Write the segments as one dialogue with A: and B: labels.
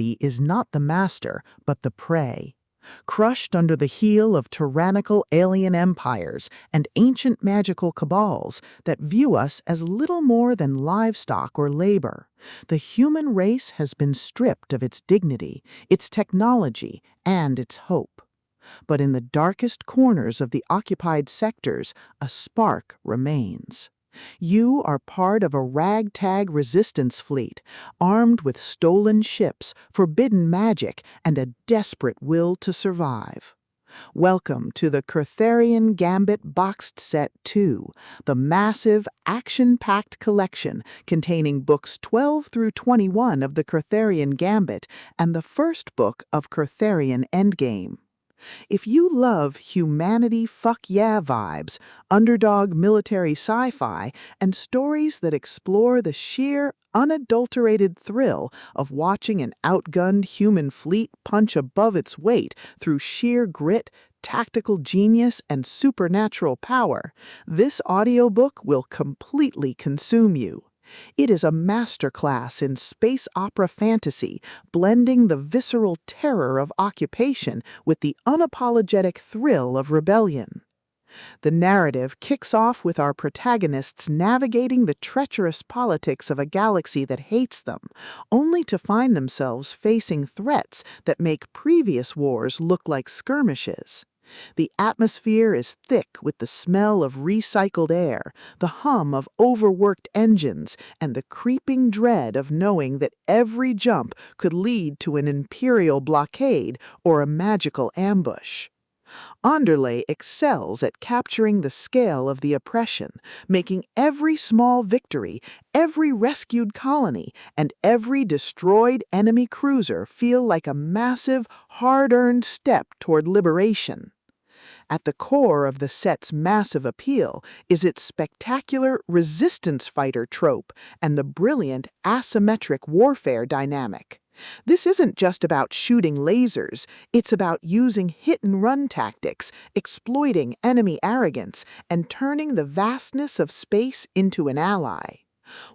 A: Humanity is not the master, but the prey. Crushed under the heel of tyrannical alien empires and ancient magical cabals that view us as little more than livestock or labor, the human race has been stripped of its dignity, its technology, and its hope. But in the darkest corners of the occupied sectors, a spark remains. You are part of a ragtag resistance fleet, armed with stolen ships, forbidden magic, and a desperate will to survive. Welcome to the Kurtherian Gambit Boxed Set 2, the massive, action-packed collection containing books 12 through 21 of the Kurtherian Gambit and the first book of Kurtherian Endgame. If you love humanity fuck-yeah vibes, underdog military sci-fi, and stories that explore the sheer, unadulterated thrill of watching an outgunned human fleet punch above its weight through sheer grit, tactical genius, and supernatural power, this audiobook will completely consume you. It is a masterclass in space opera fantasy, blending the visceral terror of occupation with the unapologetic thrill of rebellion. The narrative kicks off with our protagonists navigating the treacherous politics of a galaxy that hates them, only to find themselves facing threats that make previous wars look like skirmishes. The atmosphere is thick with the smell of recycled air, the hum of overworked engines, and the creeping dread of knowing that every jump could lead to an imperial blockade or a magical ambush. Anderle excels at capturing the scale of the oppression, making every small victory, every rescued colony, and every destroyed enemy cruiser feel like a massive, hard-earned step toward liberation. At the core of the set's massive appeal is its spectacular resistance fighter trope and the brilliant asymmetric warfare dynamic. This isn't just about shooting lasers, it's about using hit-and-run tactics, exploiting enemy arrogance, and turning the vastness of space into an ally.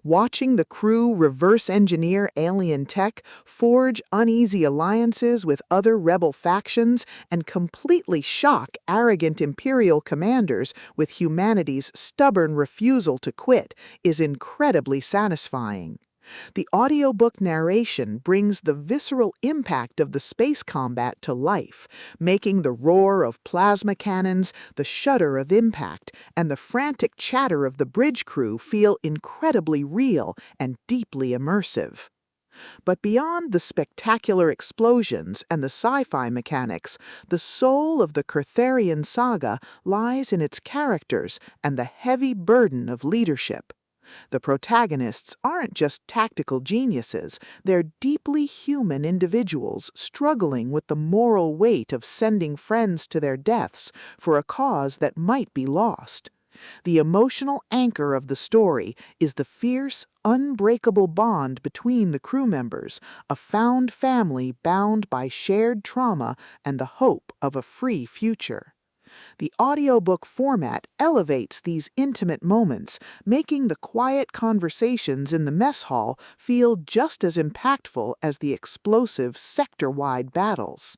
A: Watching the crew reverse-engineer alien tech, forge uneasy alliances with other rebel factions, and completely shock arrogant Imperial commanders with humanity's stubborn refusal to quit is incredibly satisfying. The audiobook narration brings the visceral impact of the space combat to life, making the roar of plasma cannons, the shudder of impact, and the frantic chatter of the bridge crew feel incredibly real and deeply immersive. But beyond the spectacular explosions and the sci-fi mechanics, the soul of the Kurtherian Saga lies in its characters and the heavy burden of leadership. The protagonists aren't just tactical geniuses, they're deeply human individuals struggling with the moral weight of sending friends to their deaths for a cause that might be lost. The emotional anchor of the story is the fierce, unbreakable bond between the crew members, a found family bound by shared trauma and the hope of a free future. The audiobook format elevates these intimate moments, making the quiet conversations in the mess hall feel just as impactful as the explosive sector-wide battles.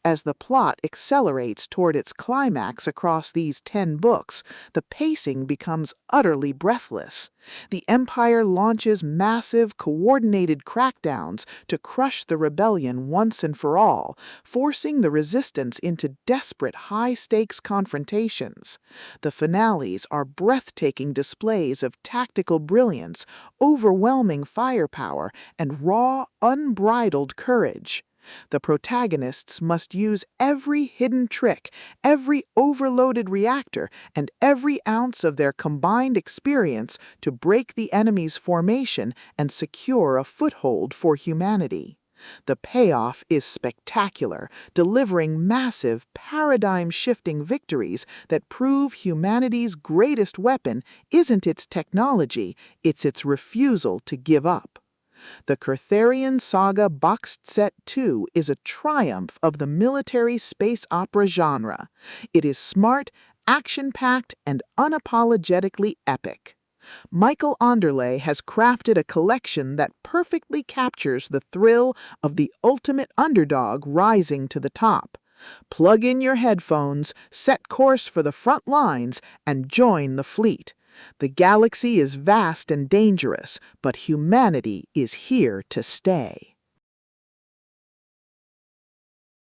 A: As the plot accelerates toward its climax across these 10 books, the pacing becomes utterly breathless. The Empire launches massive, coordinated crackdowns to crush the rebellion once and for all, forcing the resistance into desperate high-stakes confrontations. The finales are breathtaking displays of tactical brilliance, overwhelming firepower, and raw, unbridled courage. The protagonists must use every hidden trick, every overloaded reactor, and every ounce of their combined experience to break the enemy's formation and secure a foothold for humanity. The payoff is spectacular, delivering massive, paradigm-shifting victories that prove humanity's greatest weapon isn't its technology, it's its refusal to give up. The Kurtherian Saga Boxed Set 2 is a triumph of the military space opera genre. It is smart, action-packed, and unapologetically epic. Michael Anderle has crafted a collection that perfectly captures the thrill of the ultimate underdog rising to the top. Plug in your headphones, set course for the front lines, and join the fleet. The galaxy is vast and dangerous, but humanity is here to stay.